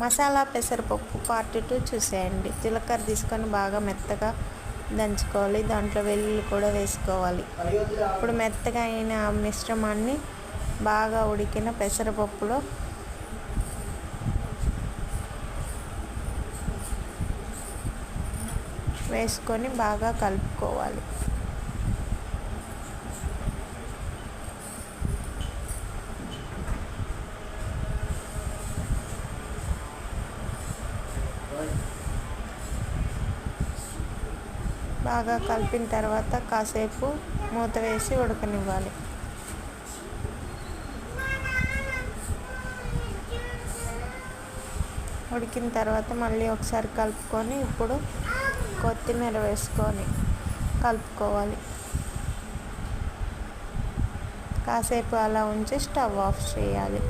మసాలా పెసరపప్పు పార్ట్ 2 చూసేయండి. జీలకర్ర తీసుకొని బాగా మెత్తగా దంచుకోవాలి. దాంట్లో వెల్లుల్లి కూడా వేసుకోవాలి. ఇప్పుడు మెత్తగా అయిన మిశ్రమాన్ని బాగా ఉడికిన పెసరపప్పులో వేసుకొని బాగా కలుపుకోవాలి. బాగా కలిపిన తర్వాత కాసేపు మూత వేసి ఉడకనివ్వాలి. ఉడికిన తర్వాత మళ్ళీ ఒకసారి కలుపుకొని ఇప్పుడు కొత్తిమీర వేసుకొని కలుపుకోవాలి. కాసేపు అలా ఉంచి స్టవ్ ఆఫ్ చేయాలి.